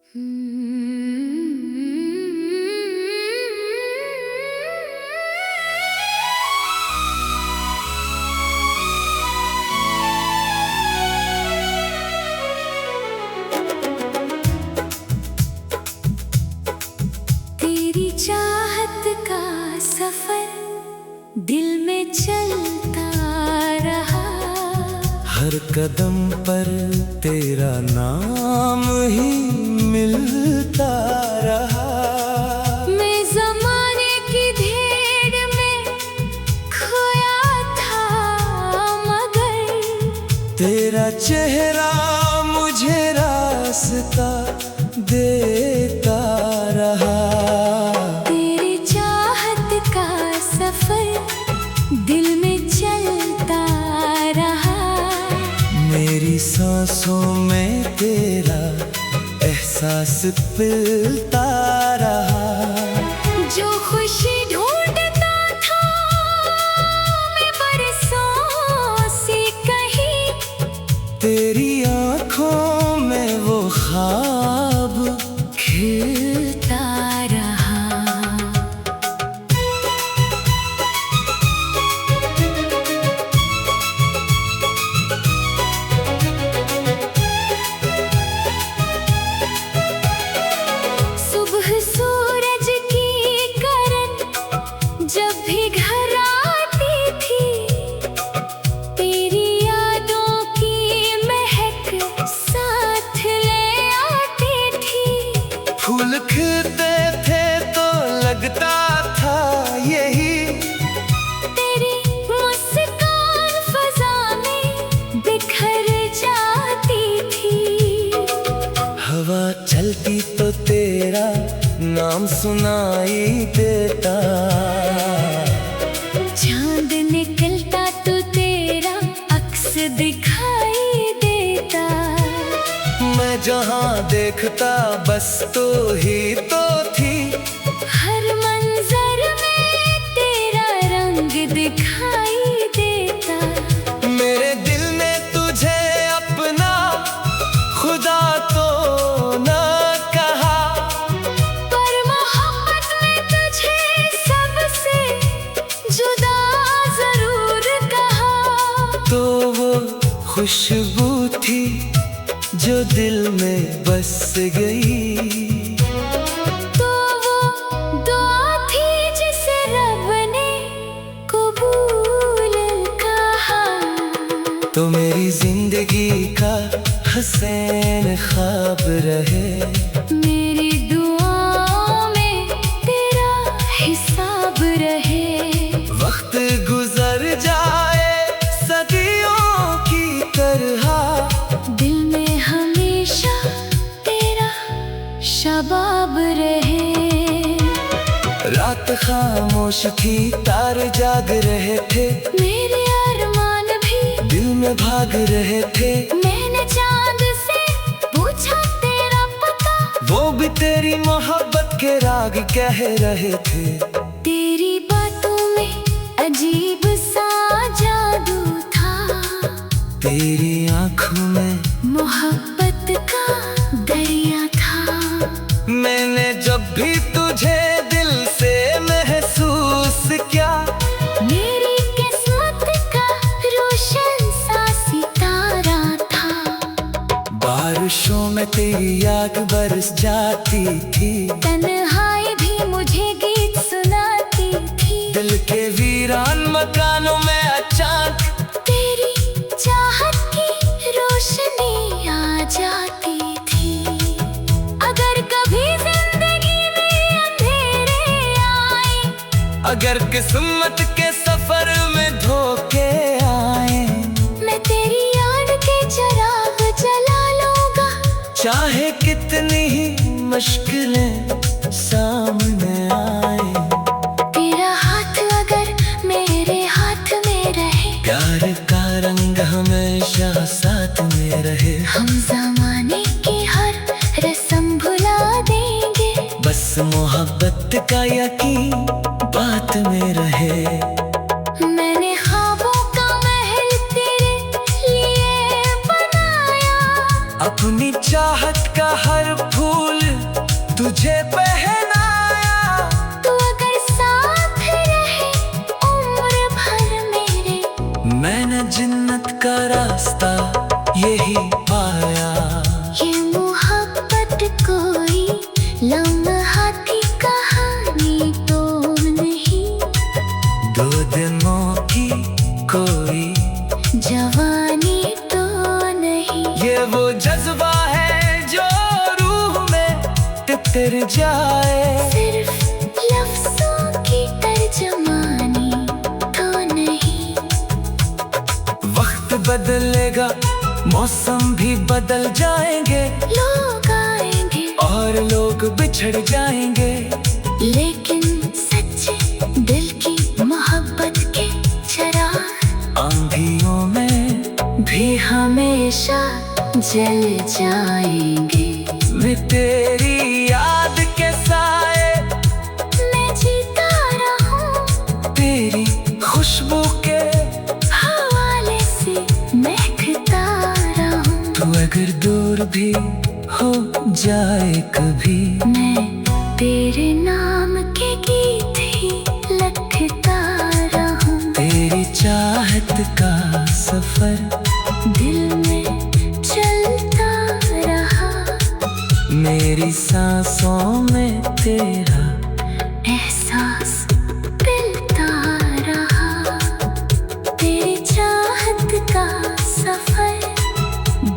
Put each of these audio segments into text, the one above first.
तेरी चाहत का सफर दिल में चलता रहा। हर कदम पर तेरा नाम ही मिलता रहा। मैं ज़माने की भीड़ में खोया था, मगर तेरा चेहरा मुझे रास्ता देता रहा। तेरी चाहत का सफर दिल में चलता रहा। मेरी सांसों में तेरा एहसास पिलता रहा। जो खुशी ढूंढता था मैं बरसों से कहीं, तेरी आंखों में वो ख्वाब खिलता रहा। सुबह सूरज की किरण जब भी घर आती थी, तेरी यादों की महक साथ ले आती थी। फूल खिलते थे तो लगता था यही, तेरी मुस्कान फज़ा में बिखर जाती थी। हवा चलती तो तेरा नाम सुनाई देता। चांद निकलता तो तेरा अक्स दिखाई देता। मैं जहाँ देखता बस तो ही तो थी। हर मंजर में तेरा रंग दिखाई देता। मेरे दिल ने तुझे अपना खुदा तो ना कहा, पर मोहब्बत में तुझे सबसे जुदा जरूर कहा। तो वो खुशबू थी जो दिल में बस गई। तो वो दुआ थी जिसे रब ने कबूल कहा। तो मेरी जिंदगी का हसीन ख्वाब रहे। मेरी दुआओं में तेरा हिसाब रहे। वक्त गुजर जाए सदियों की तरह, दिल में हमेशा तेरा शबाब रहे। रात खामोश थी तारे जाग रहे थे। मेरे अरमान भी दिल में भाग रहे थे। मैंने चांद से पूछा तेरा पता, वो भी तेरी मोहब्बत के राग कह रहे थे। तेरी बातों में अजीब सा जादू था। तेरी आंखों में मोहब्बत का दरिया था। मैंने जब भी तुझे दिल से महसूस किया, मेरी किस्मत का रोशन सा सितारा था। बारिशों में तेरी याद बरस जाती थी। तन्हाई भी मुझे गीत सुनाती थी। दिल के वीरान मकानों में अचानक तेरी चाहत की रोशनी आ जाती थी। अगर कभी जिंदगी में अंधेरे आए, अगर किस्मत के सफर में धोखे आए, मैं तेरी याद के चिराग जला लूंगा। चाहे कितनी ही मुश्किलें सामने आए। तेरा हाथ अगर मेरे हाथ में रहे, प्यार का रंग हमेशा साथ में रहे। हम ज़माने की हर रस्म भुला देंगे। बस मोहब्बत का यकीन बात में रहे। मैंने ख्वाबों का महल तेरे लिए बनाया। अपनी चाहत का हर फूल तुझे पहनाया। तू अगर साथ रहे उम्र भर मेरे, मैंने जन्नत का रास्ता यही पाया। ये मोहब्बत कोई लम्हा की कहानी तो नहीं, 2 दिनों की कोई जवानी तो नहीं। ये वो जज्बा है जो रूह में तितर जाए। सिर्फ लफ्जों की तर्जमानी तो नहीं। वक्त बदलेगा, मौसम भी बदल जाएंगे, लोग आएंगे और लोग बिछड़ जाएंगे, लेकिन सच्चे दिल की मोहब्बत के चिराग आंधियों में भी हमेशा जल जाएंगे। मैं तेरी याद के साए मैं जीता रहूं, तेरी खुशबू के हवाले से महकता रहूं। तू अगर दूर भी हो जाए कभी, मैं तेरे नाम के गीत ही लिखता रहूं। तेरी चाहत का सफर दिल में चलता रहा, मेरी सांसों में तेरा एहसास मिलता रहा। तेरी चाहत का सफर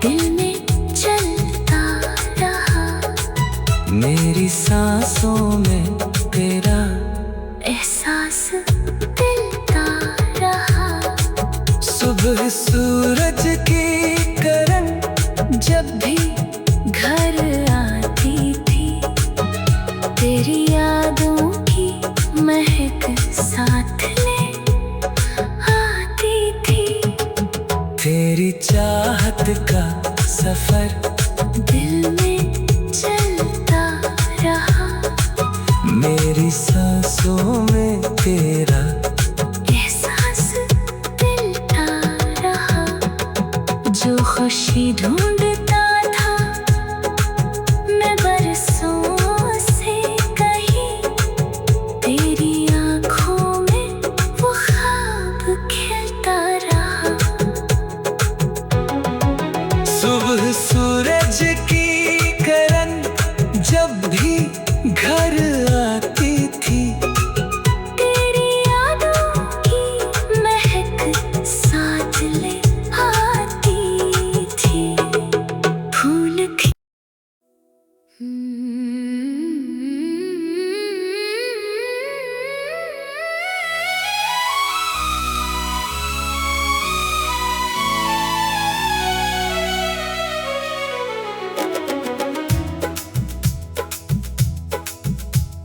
दिल में चलता रहा, मेरी सांसों में तेरा एहसास मिलता रहा। सुबह सूरज की किरण जब भी घर आती थी, तेरी यादों की महक साथ ले आती थी। तेरी चाहत का सफर दिल में चलता रहा, मेरी सांसों में तेरा एहसास मिलता रहा। जो खुशी ढूंढता था मैं बरसों से कहीं, तेरी आँखों में वो ख्वाब खिलता रहा। सुबह सूरज की किरण जब भी घर आती थी, तेरी यादों की महक साथ ले आती थी। फूल खिल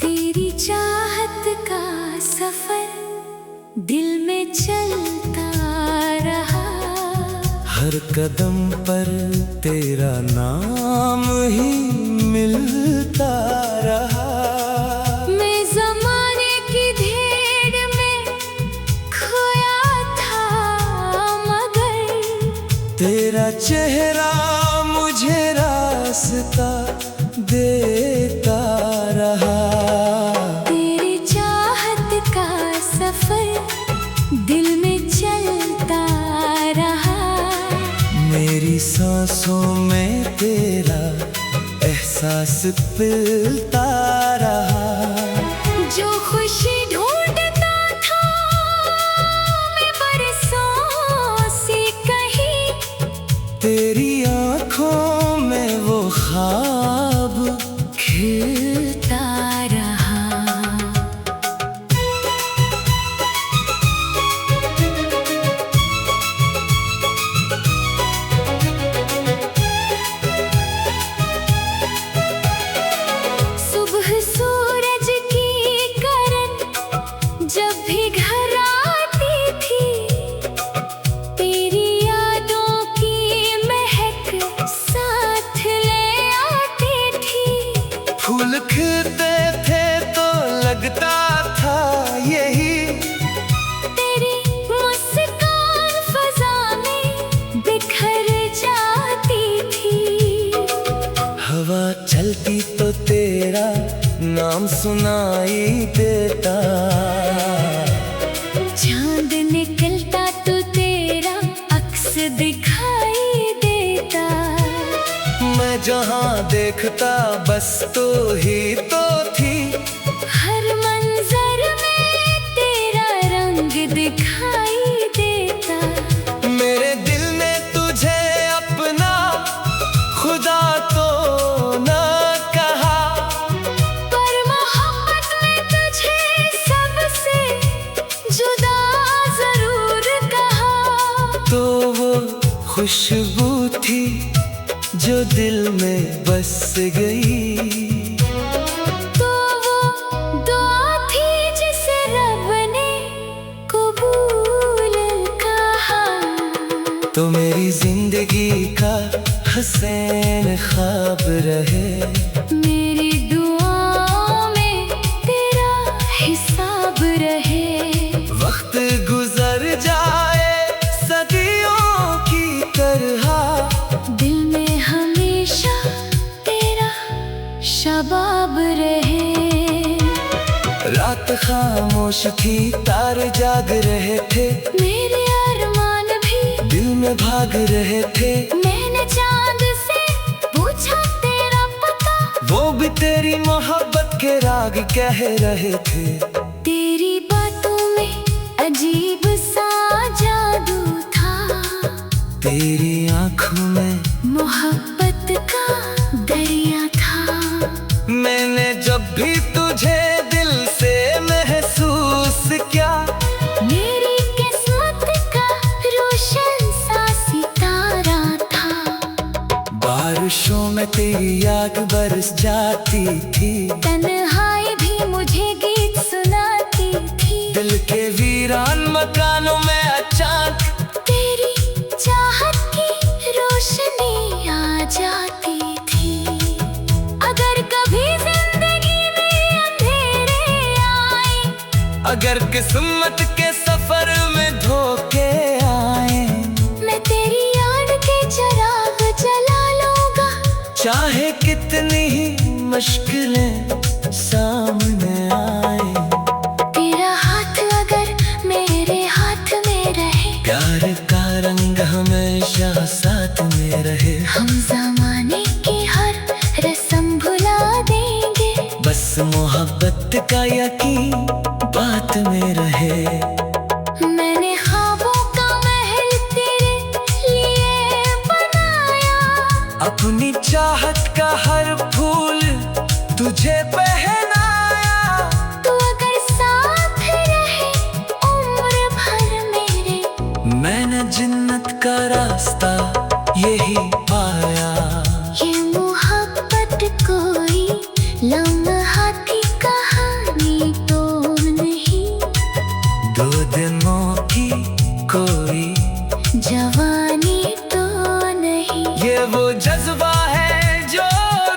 तेरी चाहत का सफर दिल में चलता रहा, हर कदम पर तेरा नाम ही मिलता रहा। मैं ज़माने की भेड़ में खोया था, मगर तेरा चेहरा मुझे रास्ता देता रहा। तेरी चाहत का सफर दिल में चलता रहा, मेरी सांसों में तेरा एहसास मिलता रहा। जो खुशी ढूंढता था मैं बरसों से कहीं, तेरी आँखों में वो ख्वाब खिलता रहा। सुबह सूरज की किरण जब भी घर आती थी, तेरी यादों की महक साथ ले आती थी। फूल खिलते थे तो लगता था यही, तेरी मुस्कान फजा में बिखर जाती थी। हवा चलती तो तेरा नाम सुनाई देता, चांद निकलता तो तेरा अक्स दिखाई देता। मैं जहाँ देखता बस तू ही तो थी, हर मंजर में तेरा रंग दिखाई देता। मेरे दिल ने तुझे अपना खुदा तो न कहा, पर मोहब्बत में तुझे सबसे जुदा जरूर कहा। तो वो खुशबू थी जो दिल में बस गई, तो वो दुआ थी जिसे रब ने कबूल कहा। तो मेरी जिंदगी का हसीन ख्वाब रहे, मेरी दुआओं में तेरा हिसाब रहे। वक्त गुजर जाए सदियों की तरह, दिल में हमेशा तेरा शबाब रहे। रात खामोश थी तारे जाग रहे थे, मेरे अरमान भी दिल में भाग रहे थे। मैंने चांद से पूछा तेरा पता, वो भी तेरी मोहब्बत के राग कह रहे थे। तेरी बातों में अजीब सा जादू था, तेरी आंखों में मोहब्बत का दरिया था। मैंने जब भी तुझे दिल से महसूस किया, मेरी किस्मत का रोशन सा सितारा था। बारिशों में तेरी याद बरस जाती थी, तन्हाई भी मुझे गीत सुनाती थी। दिल के वीरान मकानों में अचानक तेरी चाहत की रोशनी आ जाती थी। अगर कभी जिंदगी में अंधेरे आए, अगर किस्मत के सफर में धोखे आए, मैं तेरी याद के चिराग जला लूंगा। चाहे कितनी ही मुश्किलें सामने आए, तेरा हाथ अगर मेरे हाथ में रहे, प्यार का रंग हमेशा साथ में रहे। हम ज़माने की हर रस्म भुला देंगे, बस मोहब्बत का यकीन बात में रहे। मैंने ख्वाबों का महल तेरे लिए बनाया, अपनी चाहत का हर फूल तुझे पहनाया। तू अगर साथ रहे उम्र भर मेरे, मैंने जन्नत का रास्ता यही पाया। ये मोहब्बत कोई लम्हा की कहानी तो नहीं, दो दिनों की कोई जवानी तो नहीं। ये वो जज्बा है जो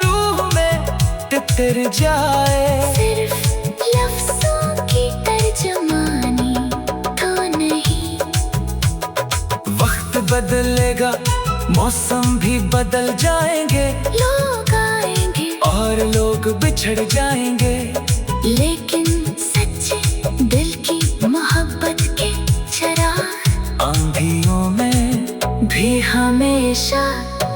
रूह में तितर जाए, सिर्फ लफ्जों की तर्जमानी तो नहीं। वक्त बदलेगा मौसम भी बदल जाएंगे, लोग आएंगे और लोग बिछड़ जाएंगे, लेकिन सच्चे दिल की मोहब्बत के चिराग आंधियों में भी हमेशा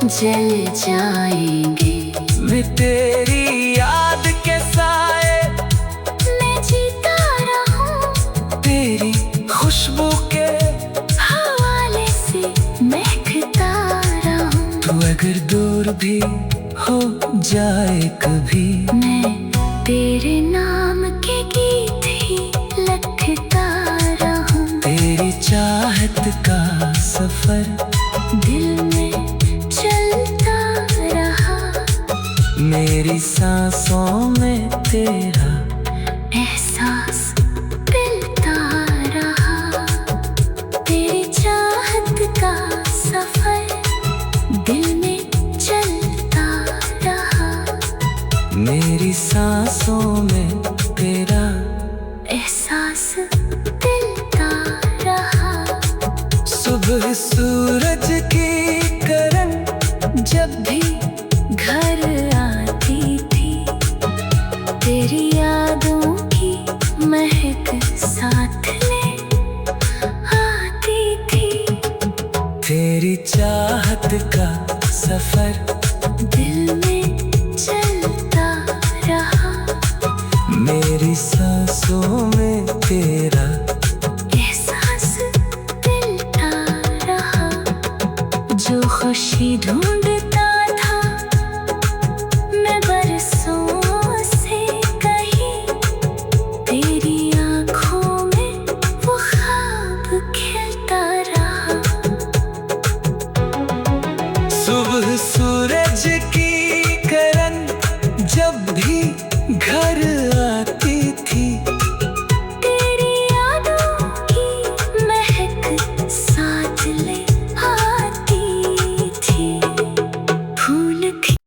जल जाएंगे। मैं तेरी याद के साए मैं जीता रहूं, तेरी खुशबू के हवाले से महकता रहूं। तू अगर दूर भी हो जाए कभी, मैं तेरे नाम के गीत ही लिखता रहूं। तेरी चाहत का सफर दिल में चलता रहा, मेरी सांसों में तेरा एहसास मिलता रहा। तेरी चाहत का सफर दिल में चलता रहा, मेरी सांसों में तेरा एहसास मिलता रहा। सुबह सूरज की किरण जब भी घर आ तेरी यादों की महक साथ ले आती थी। तेरी चाहत का सफर दिल में चलता रहा, मेरी सांसों में तेरा एहसास मिलता रहा। जो खुशी ढूंढता था मैं बरसों से कहीं, तेरी आँखों में वो ख्वाब खिलता रहा। सुबह सूरज की किरण जब भी घर आती थी, तेरी यादों की महक साथ ले आती थी। फूल खिल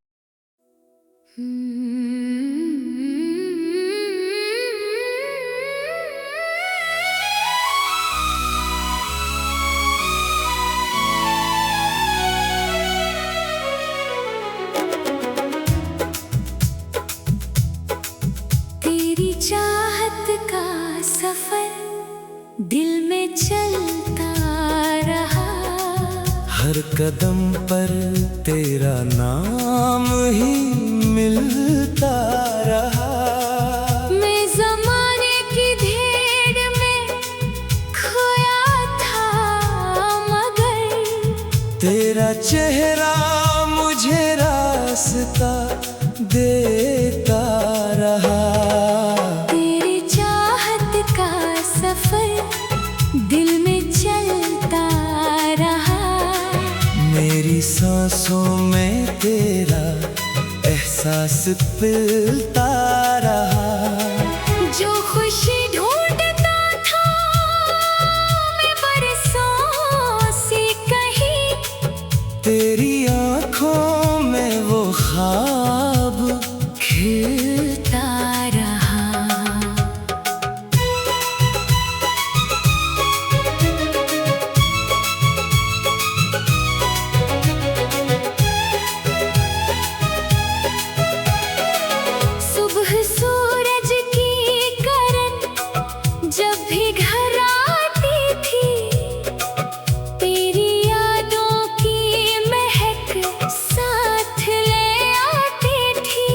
तेरी चाहत का सफर दिल में चलता रहा, हर कदम पर तेरा नाम ही मिलता रहा। मैं ज़माने की भीड़ में खोया था मगर तेरा चेहरा मुझे रास्ता देता रहा। तेरी चाहत का सफर दिल में चलता रहा, मेरी सांसों में तेरा एहसास मिलता रहा। जो खुशी ढूंढता था मैं बरसों से कहीं, तेरी आँखों में वो ख्वाब खिलता रहा। सुबह सूरज की किरण जब भी घर आती थी, तेरी यादों की महक साथ ले आती थी।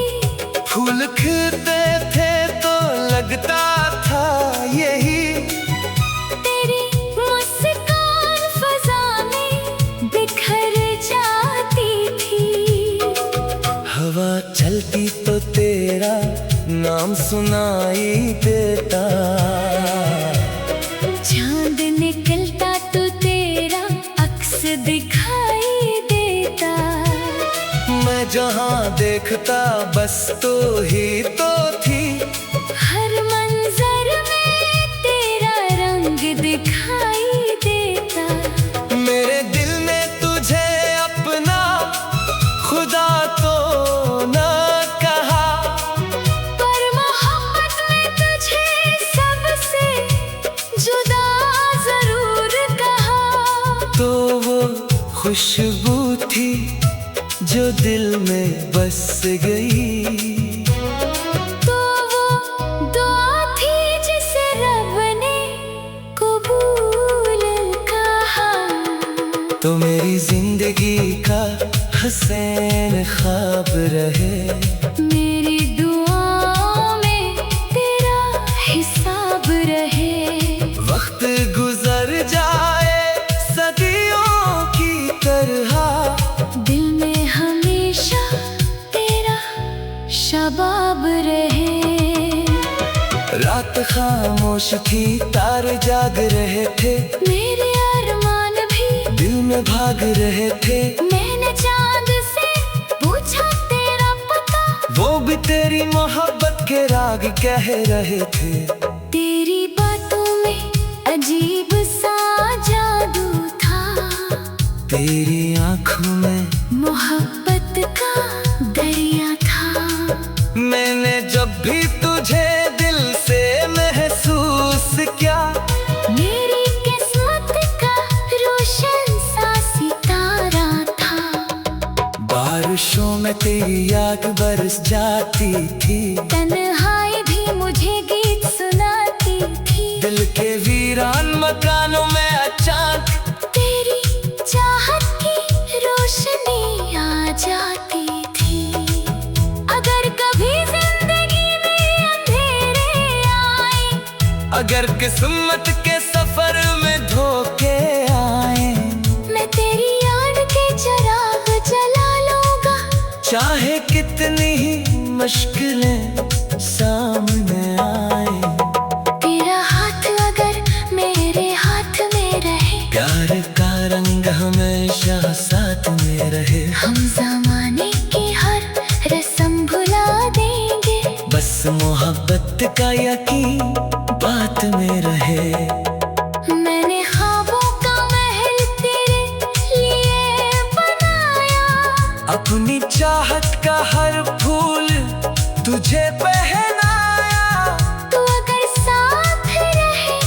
फूल खिलते थे तो लगता था यही, तेरी मुस्कान फज़ा में बिखर जाती थी। हवा चलती तो तेरा नाम सुनाई देता, चांद निकलता तो तेरा अक्स दिखाई देता। मैं जहाँ देखता बस तो ही तो थी, हर मंजर में तेरा रंग दिखाई देता। मेरे दिल ने तुझे अपना खुदा तो न कहा, पर मोहब्बत में तुझे सबसे जुदा जरूर कहा। तो वो खुशबू थी जो दिल में बस गई, तो वो दुआ थी जिसे रब ने कबूल कहा। तो मेरी जिंदगी का हसीन ख्वाब रहे, मेरी दुआओं में तेरा हिसाब रहे। वक्त गुजर जाए सदियों की तरह, दिल में हमेशा तेरा शबाब रहे। रात खामोश थी तारे जाग रहे थे, मेरे अरमान भी दिल में भाग रहे थे। मैंने चांद से पूछा तेरा पता, वो भी तेरी मोहब्बत के राग कह रहे थे। तेरी बातों में अजीब सा जादू था, तेरी आँखों में मोहब्बत का दरिया था। मैंने जब भी तुझे दिल से महसूस किया, मेरी किस्मत का रोशन सा सितारा था। बारिशों में तेरी याद बरस जाती थी। तन्हाई भी मुझे गीत सुनाती थी। दिल के वीरान मकानों में अचानक तेरी चाहत की रोशनी आ जाती थी। अगर कभी जिंदगी में अंधेरे आए, अगर किस्मत के सफर में धोखे आए, मैं तेरी याद के चिराग जला लूंगा। चाहे कितनी ही मुश्किलें सामने आए। तेरा हाथ अगर मेरे हाथ में रहे, प्यार का रंग हमेशा साथ में रहे। हम ज़माने की हर रस्म भुला देंगे। बस मोहब्बत का यकीन बात में रहे। मैंने ख्वाबों का महल तेरे लिए बनाया। अपनी चाहत का हर फूल तुझे पहनाया। तू अगर साथ रहे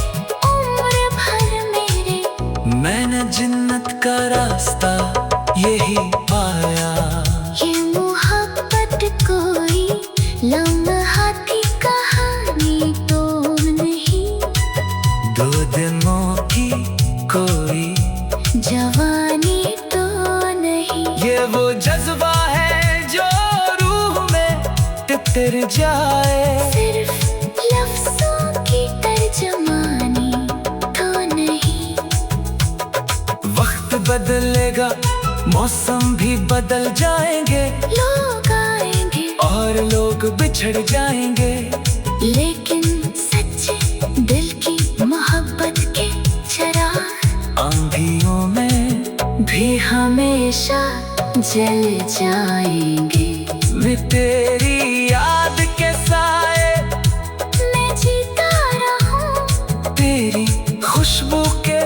उम्र भर मेरे, मैंने जन्नत का रास्ता यही पाया। ये मोहब्बत कोई लम्हा की कहानी तो नहीं, दो दिनों की कोई जवानी तो नहीं। ये वो जज्बा है जो रूह में तितर जाए। सिर्फ लफ्जों की तर्जमानी तो नहीं। वक्त बदलेगा, मौसम भी बदल जाएंगे। लोग आएंगे और लोग बिछड़ जाएंगे, लेकिन सच्चे दिल की मोहब्बत के चिराग आंधियों में भी हमेशा जल जाएंगे। मैं तेरी याद के साए मैं जीता रहूं, तेरी खुशबू के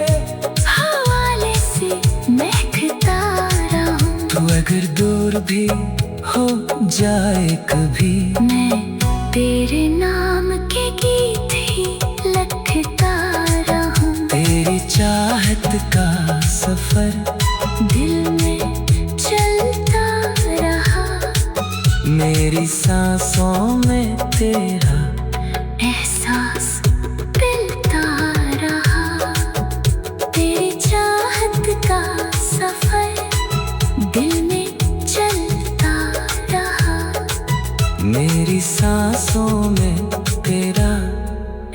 हवाले से महकता रहूं। तू अगर दूर भी हो जाए कभी, मैं तेरे नाम के गीत ही लिखता रहूं। तेरी चाहत का सफर दिल में चलता रहा, मेरी सांसों में तेरा एहसास मिलता रहा। तेरी चाहत का सफर दिल में चलता रहा, मेरी सांसों में तेरा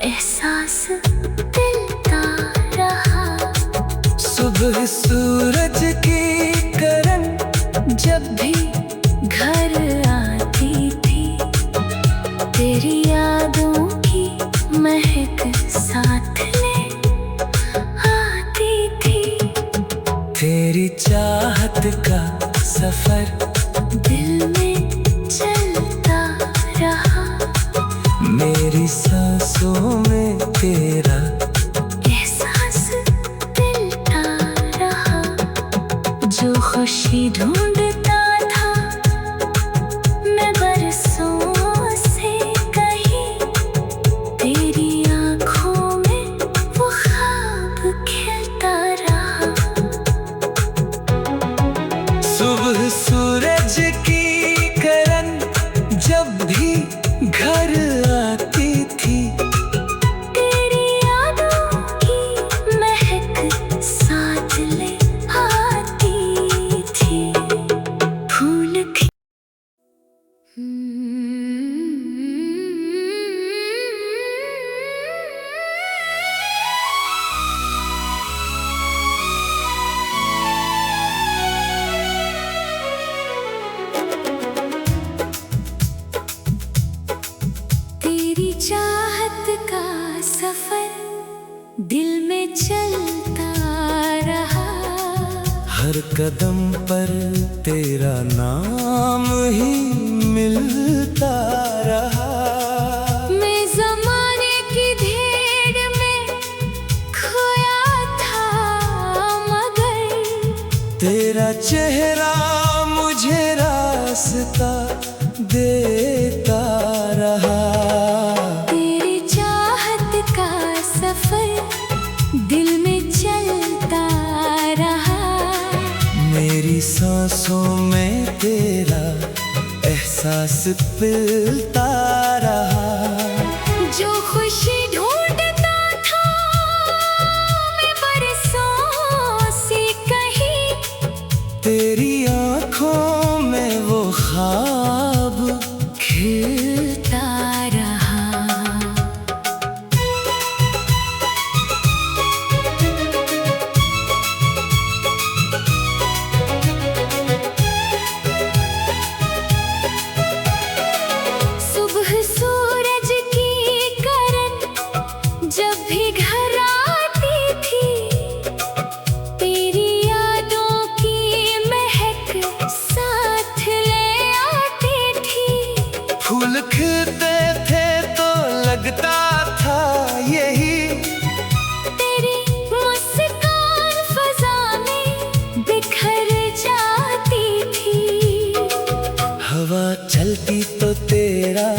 एहसास मिलता रहा। सुबह सूरज की किरण जब भी घर आती थी, तेरी यादों की महक साथ ले आती थी। तेरी चाहत का सफर दिल में चलता रहा, मेरी सांसों में तेरा एहसास मिलता रहा। जो खुशी ढूंढता था मैं बरसों से कहीं, तेरी आँखों में वो ख्वाब खिलता रहा। सुबह सूरज की किरण जब भी घर आती थी, तेरी यादों की महक साथ ले आती थी। फूल तेरी चाहत का सफर दिल में चलता रहा। हर कदम पर तेरा नाम ही मिलता रहा। मैं ज़माने की भीड़ में खोया था, मगर तेरा चेहरा मुझे रास्ता देता रहा। तेरी चाहत का सफर दिल में चलता रहा। मेरी सांसों में तेरा पिलता रहा। जो खुशी ढूंढता था मैं बरसों से कहीं, तेरी आंखों में वो ख्वाब खिलता रहा। सुबह सूरज की किरण जब भी घर आती थी, तेरी यादों की महक साथ ले आती थी। फूल खिलते थे तो लगता था यही, तेरी मुस्कान फजा में बिखर जाती थी। हवा चलती तो तेरा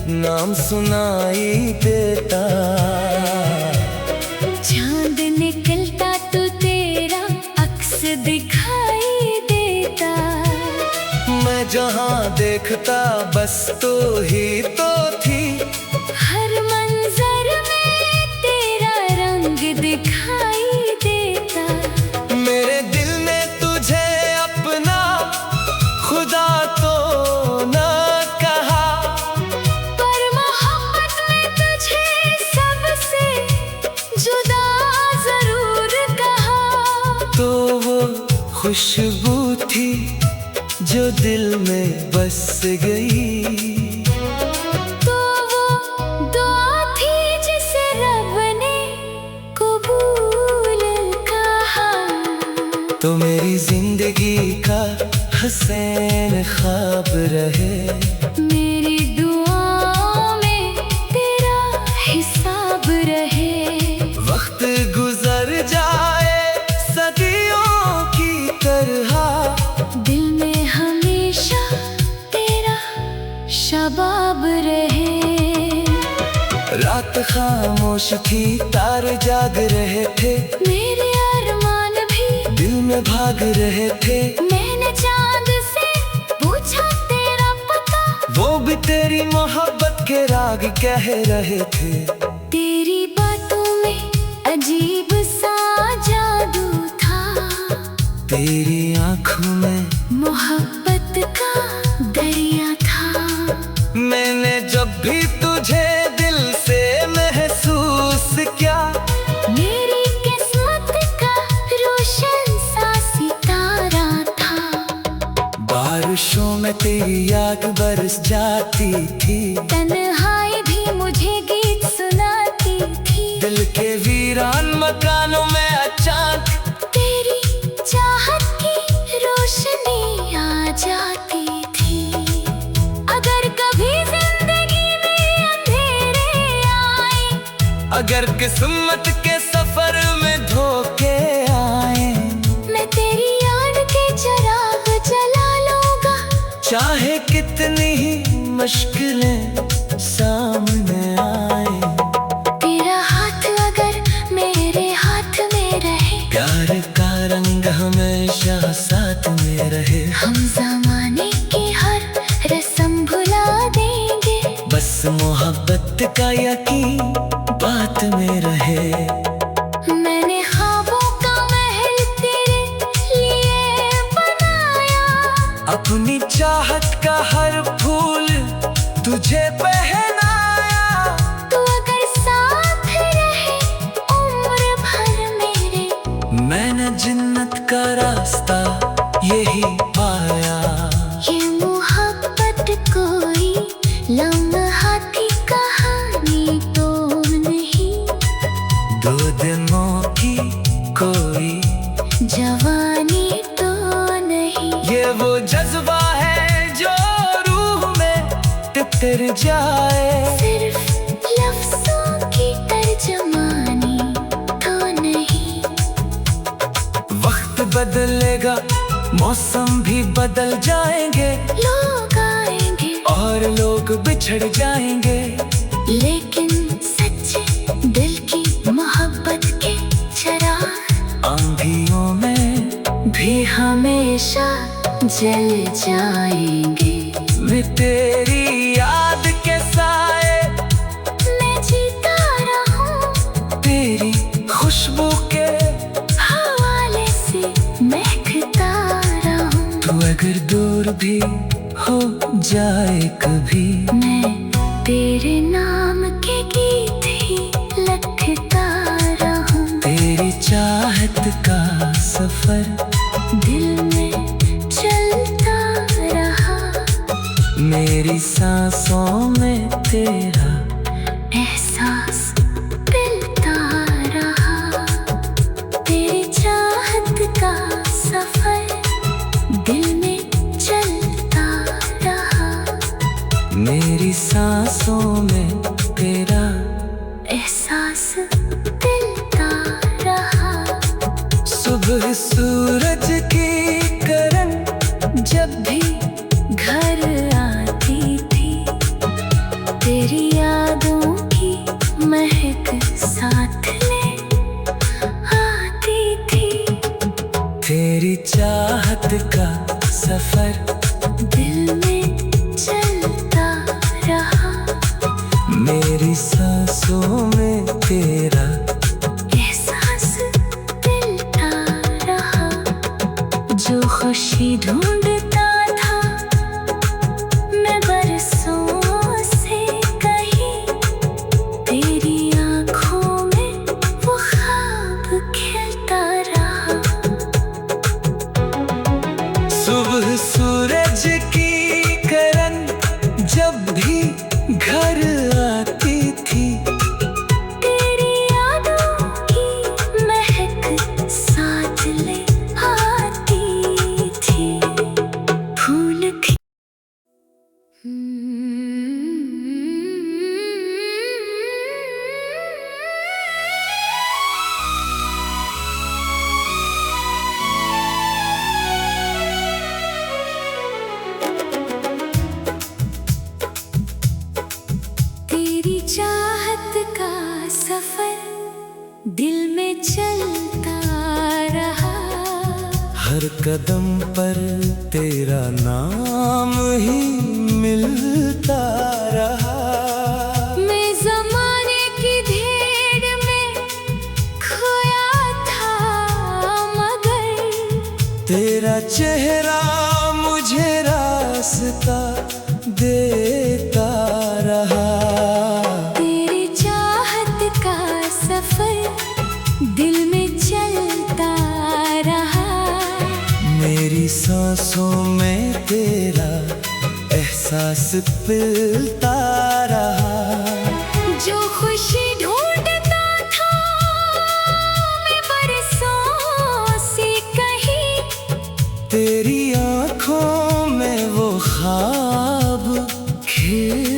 नाम सुनाई देता। चांद निकलता तो तेरा अक्स दिखाई देता। मैं जहाँ देखता बस तो ही तो थी, हर मंजर में तेरा रंग दिखाई देता। मेरे दिल ने तुझे अपना खुदा तो न कहा, पर मोहब्बत में तुझे सबसे जुदा जरूर कहा। तो वो खुशबू थी जो दिल में बस गई। तो वो दुआ थी जिसे रब ने कबूल कहा। तो मेरी जिंदगी का हसीन ख्वाब रहे, मेरी दुआओं में तेरा हिसाब रहे। वक्त गुजर जाए सदियों की तरह, दिल में हमेशा तेरा शबाब रहे। रात खामोश थी तारे जाग रहे थे, मेरे अरमान भी दिल में भाग रहे थे। मैंने चांद से पूछा तेरा पता, वो भी तेरी मोहब्बत के राग कह रहे थे। तेरी बातों में अजीब सा जादू था, तेरी आंखों में मोहब्बत का दरिया था। मैंने जब भी तुझे दिल से महसूस किया, मेरी किस्मत का रोशन सा सितारा था। बारिशों में तेरी याद बरस जाती थी, तन्हाई भी मुझे गीत सुनाती थी। दिल के वीरान मकानों में अचानक तेरी चाहत की रोशनी आ जाती थी। अगर कभी जिंदगी में अंधेरे आए, अगर किस्मत के सफर में धोखे आए, मैं तेरी याद के चिराग जला लूंगा। चाहे कितनी ही मुश्किलें सामने आए, तेरा हाथ अगर मेरे हाथ में रहे, प्यार का रंग हमेशा साथ में रहे। हम ज़माने की हर रस्म भुला देंगे, बस मोहब्बत का यकीन बात में रहे। मैंने ख्वाबों का महल तेरे लिए बनाया, अपनी चाहत का हर फूल तुझे पहनाया। तू अगर साथ रहे उम्र भर मेरे, मैंने जन्नत का रास्ता यही पाया। ये मोहब्बत कोई लम्हा की कहानी तो नहीं, दो दिनों की कोई जवानी तो नहीं। ये वो जज्बा है जो रूह में तितर जाए, सिर्फ लफ्जों की तर्जमानी तो नहीं। वक्त बदलेगा मौसम भी बदल जाएंगे, लोग आएंगे और लोग बिछड़ जाएंगे, लेकिन सच्चे दिल की मोहब्बत के चिराग आंधियों में भी हमेशा जल जाएंगे। मैं तेरी दूर भी हो जाए कभी, मैं तेरे नाम के गीत ही लिखता रहूं। तेरी चाहत का सफर दिल में चलता रहा, मेरी सांसों में तेरा एहसास मिलता रहा। तेरी चाहत का सफर दिल में चलता रहा, मेरी सांसों में तेरा एहसास मिलता रहा। सुबह सूरज की किरण जब भी घर आती थी, तेरी यादों की महक साथ ले आती थी। तेरी चाहत का सफर दिल में चलता रहा, मेरी सांसों में तेरा एहसास मिलता रहा। जो खुशी ढूंढता था मैं बरसों से कहीं, तेरी आँखों में वो ख्वाब खिलता रहा। सुबह सूरज की किरण जब भी घर आती थी, तेरी यादों की महक साथ ले आती थी। फूल खिल तेरी चाहत का सफर दिल में चलता रहा, हर कदम पर तेरा नाम ही मिलता रहा। मैं ज़माने की भीड़ में खोया था, मगर तेरा चेहरा मुझे रास्ता देता रहा। तेरी चाहत का सफर दिल में चलता रहा, मेरी सांसों में तेरा एहसास मिलता रहा। जो खुशी ढूंढता था मैं बरसों से कहीं, तेरी आँखों में वो ख्वाब खिल